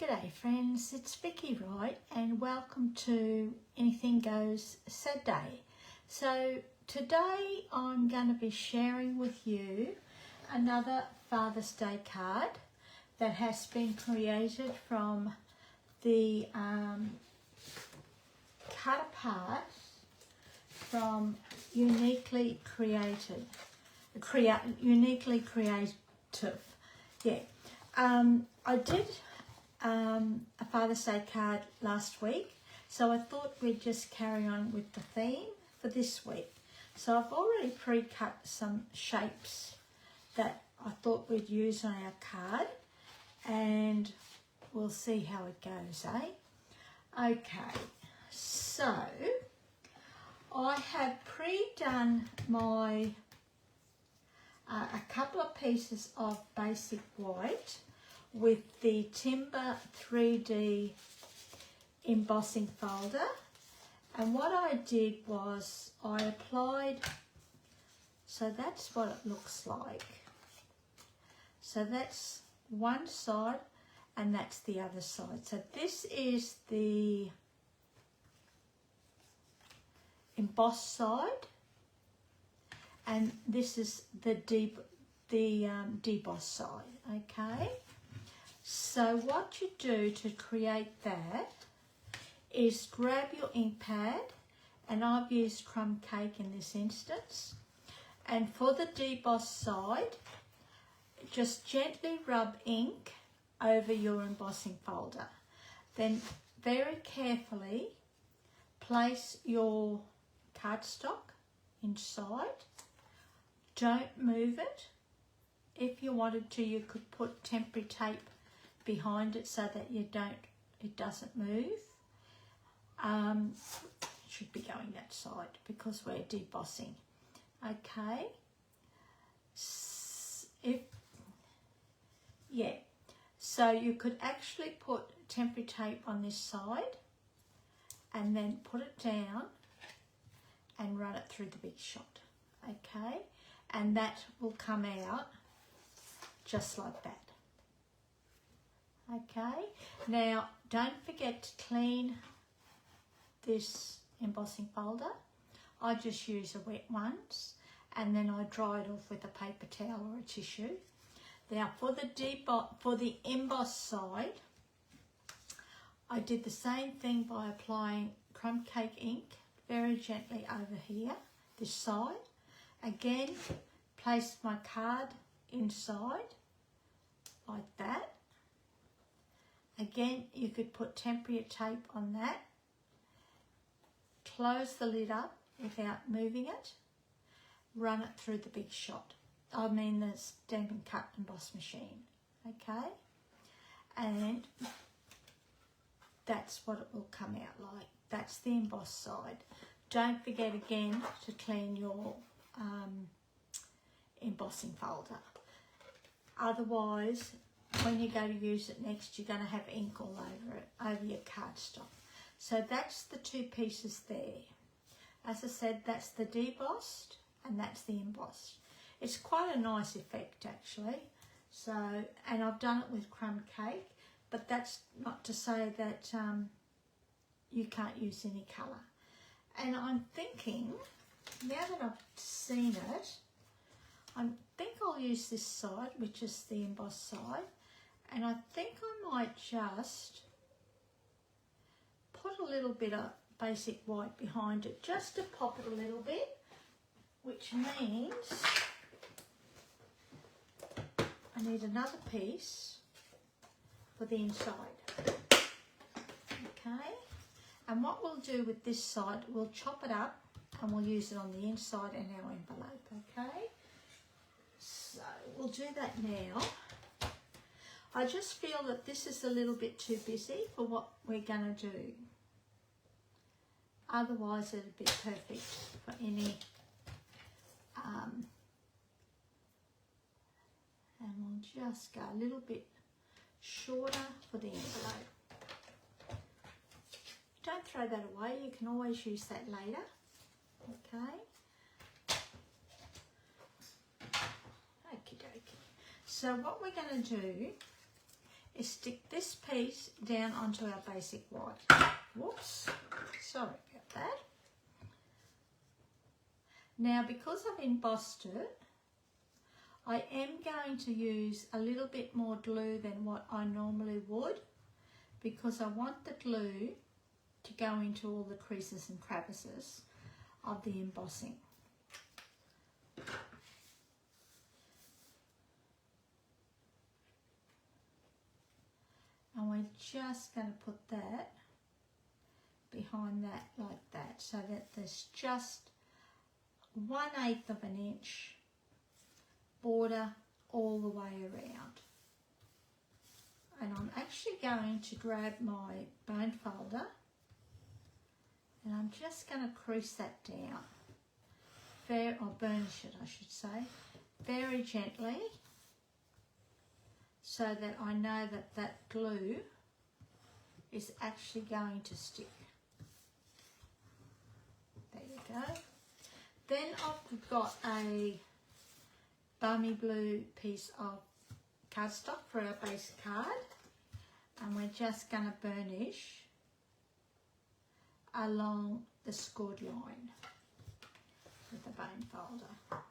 G'day friends, it's Vicky Wright and welcome to Anything Goes Saturday. So today I'm going to be sharing with you another Father's Day card that has been created from the cut apart from Uniquely Creative. Yeah. I did a Father's Day card last week, so I thought we'd just carry on with the theme for this week. So I've already pre-cut some shapes that I thought we'd use on our card, and we'll see how it goes, eh? Okay, so I have pre-done my a couple of pieces of basic white with the Timber 3D embossing folder, and what I did was I applied, so that's what it looks like. So that's one side and that's the other side. So this is the embossed side and this is the debossed side, okay? So what you do to create that is grab your ink pad, and I've used crumb cake in this instance, and for the debossed side, just gently rub ink over your embossing folder. Then very carefully place your cardstock inside. Don't move it. If you wanted to, you could put temporary tape behind it so that it doesn't move. It should be going that side because we're debossing. Okay. So you could actually put temporary tape on this side and then put it down and run it through the big shot. Okay, and that will come out just like that. Okay, now don't forget to clean this embossing folder. I just use a wet ones and then I dry it off with a paper towel or a tissue. Now for the embossed side, I did the same thing by applying crumb cake ink very gently over here, this side. Again, place my card inside like that. Again, you could put temporary tape on that. Close the lid up without moving it. Run it through the big shot. I mean the Stampin' Cut emboss machine. Okay? And that's what it will come out like. That's the embossed side. Don't forget again to clean your embossing folder. Otherwise, when you go to use it next, you're going to have ink all over it, over your cardstock. So that's the two pieces there. As I said, that's the debossed and that's the embossed. It's quite a nice effect actually. So, and I've done it with crumb cake, but that's not to say that you can't use any colour. And I'm thinking, now that I've seen it, I think I'll use this side, which is the embossed side, and I think I might just put a little bit of basic white behind it, just to pop it a little bit, which means I need another piece for the inside. Okay, and what we'll do with this side, we'll chop it up and we'll use it on the inside in our envelope, okay? So we'll do that now. I just feel that this is a little bit too busy for what we're going to do. Otherwise it'd be perfect for any, and we'll just go a little bit shorter for the envelope. Don't throw that away, you can always use that later. Okay. Okie dokie. So what we're going to do is stick this piece down onto our basic white. Whoops, sorry about that. Now, because I've embossed it, I am going to use a little bit more glue than what I normally would, because I want the glue to go into all the creases and crevices of the embossing. And we're just going to put that behind that like that, so that there's just 1/8 of an inch border all the way around. And I'm actually going to grab my bone folder and I'm just going to crease that down, or burnish it I should say, very gently, so that I know that that glue is actually going to stick. There you go. Then I've got a balmy blue piece of cardstock for our base card, and we're just going to burnish along the scored line with the bone folder.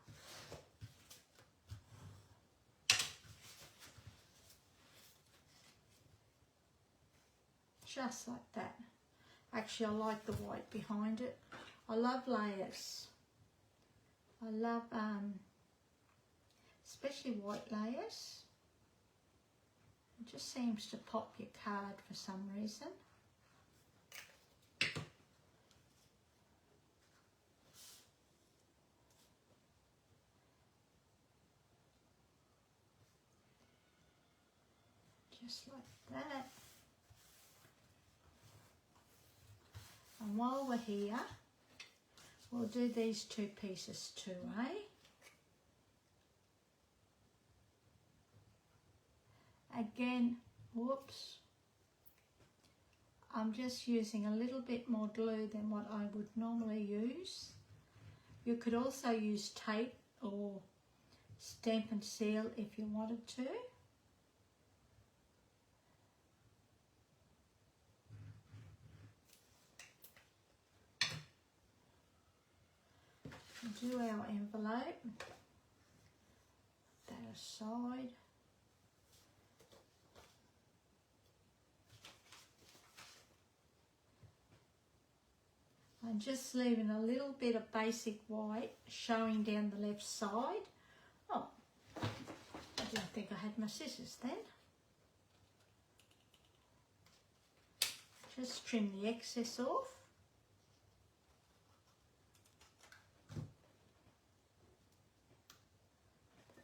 Just like that. Actually, I like the white behind it. I love layers. I love especially white layers. It just seems to pop your card for some reason. Just like that. And while we're here, we'll do these two pieces too, eh? Again, whoops, I'm just using a little bit more glue than what I would normally use. You could also use tape or stamp and seal if you wanted to. Do our envelope, that aside. I'm just leaving a little bit of basic white showing down the left side. Oh, I didn't think I had my scissors then. Just trim the excess off.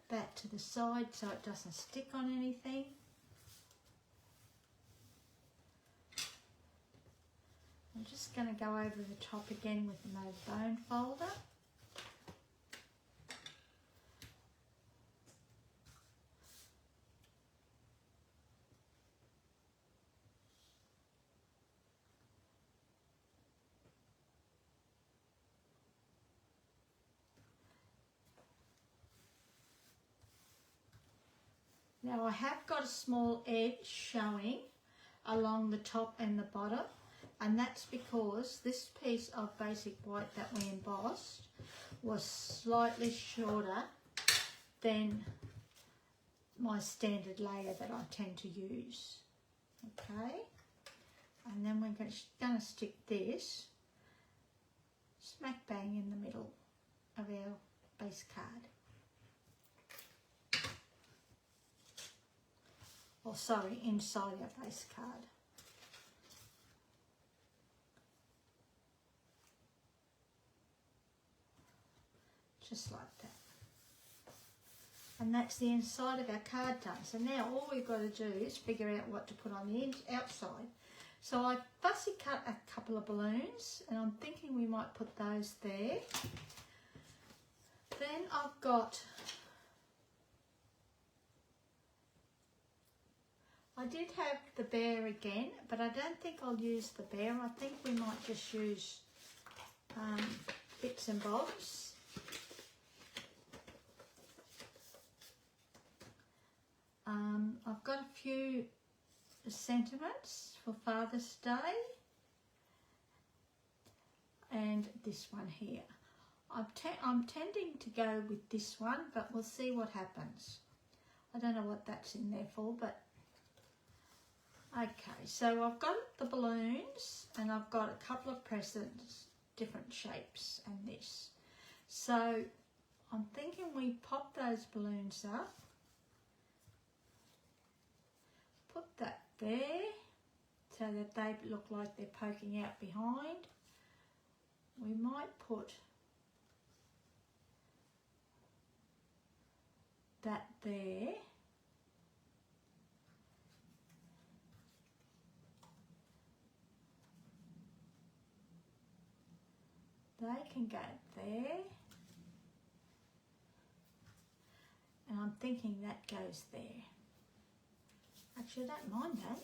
That to the side so it doesn't stick on anything. I'm just going to go over the top again with my bone folder. Now I have got a small edge showing along the top and the bottom, and that's because this piece of basic white that we embossed was slightly shorter than my standard layer that I tend to use. Okay, and then we're going to stick this smack bang in the middle of our base card. Or sorry, inside our base card. Just like that. And that's the inside of our card done. So now all we've got to do is figure out what to put on the outside. So I fussy cut a couple of balloons, and I'm thinking we might put those there. Then I've got, I did have the bear again, but I don't think I'll use the bear. I think we might just use bits and bobs. I've got a few sentiments for Father's Day, and this one here. I'm tending to go with this one, but we'll see what happens. I don't know what that's in there for, but okay. So I've got the balloons, and I've got a couple of presents, different shapes, and this. So I'm thinking we pop those balloons up, put that there, so that they look like they're poking out behind. We might put that there. They can go there. And I'm thinking that goes there. Actually, I don't mind that.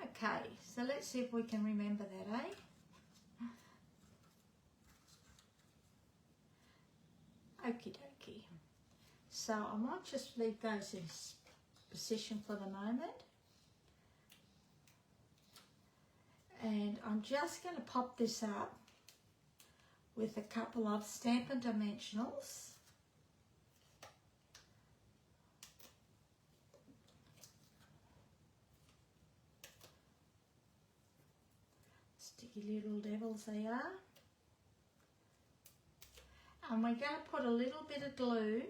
Okay, so let's see if we can remember that, eh? Okie dokie. So I might just leave those in position for the moment. And I'm just going to pop this up with a couple of Stampin' Dimensionals. Sticky little devils they are. And we're going to put a little bit of glue.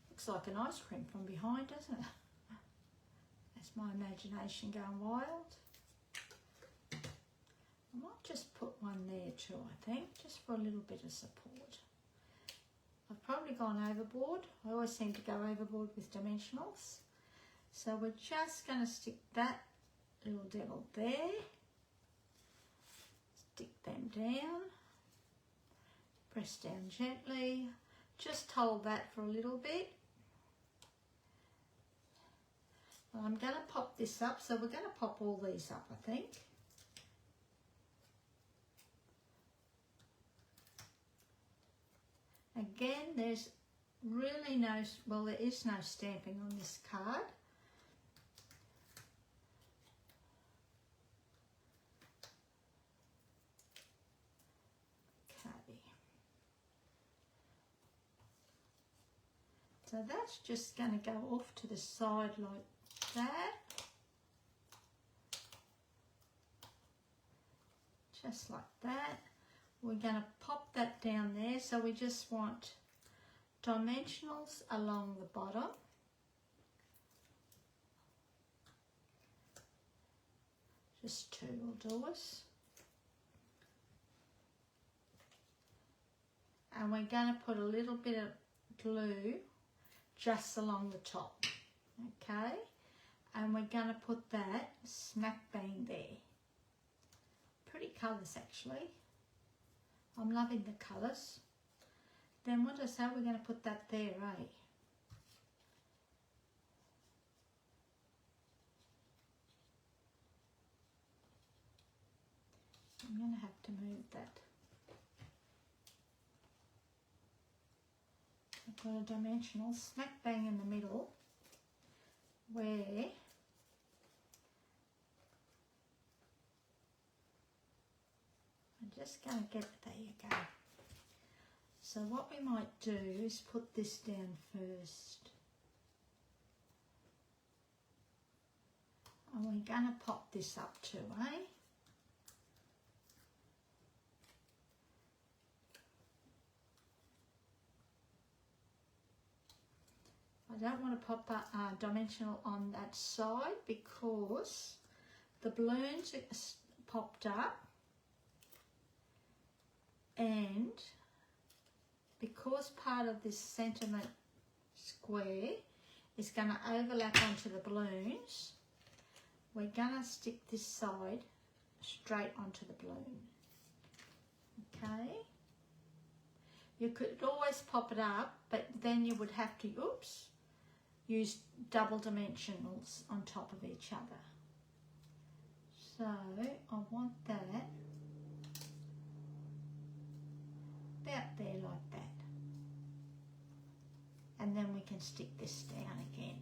Looks like an ice cream from behind, doesn't it? That's my imagination going wild. I might just put one there too, I think, just for a little bit of support. I've probably gone overboard. I always seem to go overboard with dimensionals. So we're just going to stick that little devil there. Stick them down. Press down gently. Just hold that for a little bit. Well, I'm going to pop this up, so we're going to pop all these up, I think. Again, there's really no, well, there is no stamping on this card. Okay. So that's just going to go off to the side like that. Just like that. We're going to pop that down there. So we just want dimensionals along the bottom. Just two will do us. And we're going to put a little bit of glue just along the top. Okay. And we're going to put that smack bang there. Pretty colours actually. I'm loving the colours. Then what I say, we're going to put that there, eh? I'm going to have to move that. I've got a dimensional smack bang in the middle where I'm just going to get, there you go. So what we might do is put this down first. And we're going to pop this up too, eh? I don't want to pop a dimensional on that side because the balloons are popped up, and because part of this sentiment square is going to overlap onto the balloons, we're going to stick this side straight onto the balloon. Okay. You could always pop it up, but then you would have to, oops, use double dimensionals on top of each other. So I want that about there like that. And then we can stick this down again.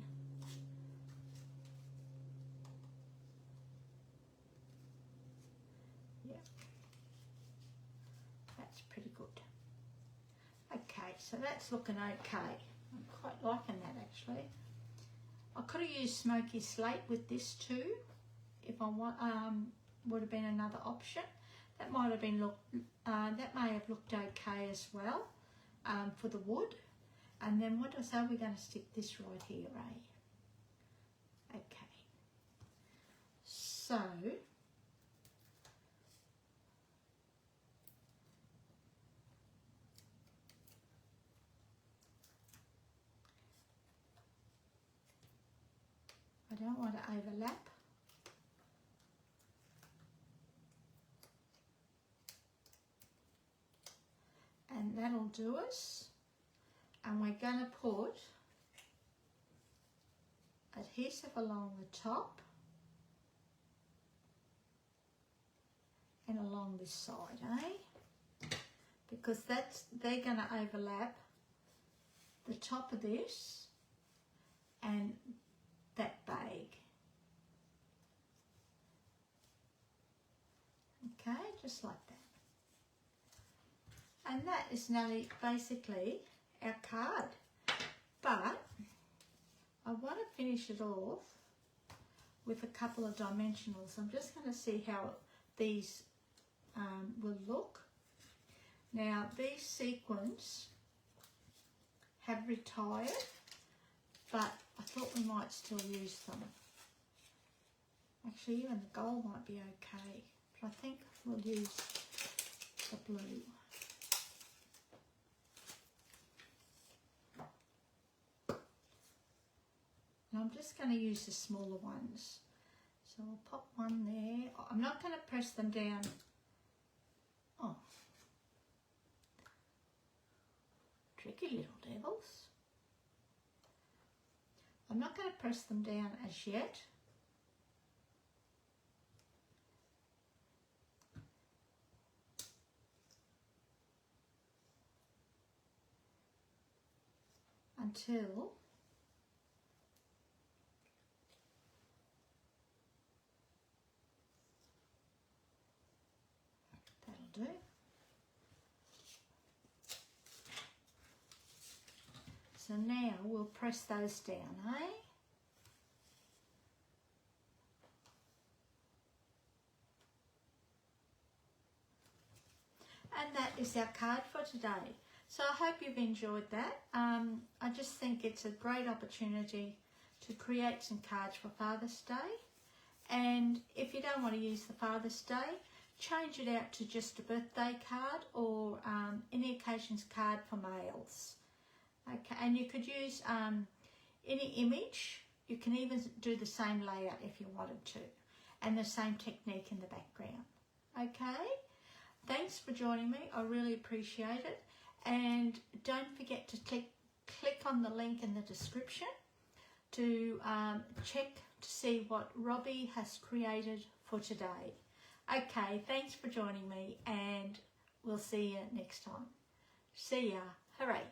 that's pretty good. Okay, so that's looking okay. I'm quite liking that actually. I could have used smoky slate with this too, if I want. Would have been another option. That might have been that may have looked okay as well for the wood. And then what else are we going to stick this right here, eh? Okay. So I don't want to overlap. And that'll do us. And we're going to put adhesive along the top and along this side, eh? Because they're going to overlap the top of this and that bag. Okay, just like that. And that is nearly basically our card. But I want to finish it off with a couple of dimensionals. I'm just going to see how these will look. Now these sequins have retired, but I thought we might still use them. Actually, even the gold might be okay, but I think we'll use the blue. And I'm just going to use the smaller ones. So I'll pop one there. I'm not going to press them down. Oh. Tricky little devils. I'm not going to press them down as yet. Until that'll do. So now we'll press those down, eh? And that is our card for today. So I hope you've enjoyed that. I just think it's a great opportunity to create some cards for Father's Day. And if you don't want to use the Father's Day, change it out to just a birthday card or any occasions card for males. Okay, and you could use any image. You can even do the same layout if you wanted to, and the same technique in the background. Okay, thanks for joining me. I really appreciate it. And don't forget to click on the link in the description to check to see what Robbie has created for today. Okay, thanks for joining me, and we'll see you next time. See ya. Hooray.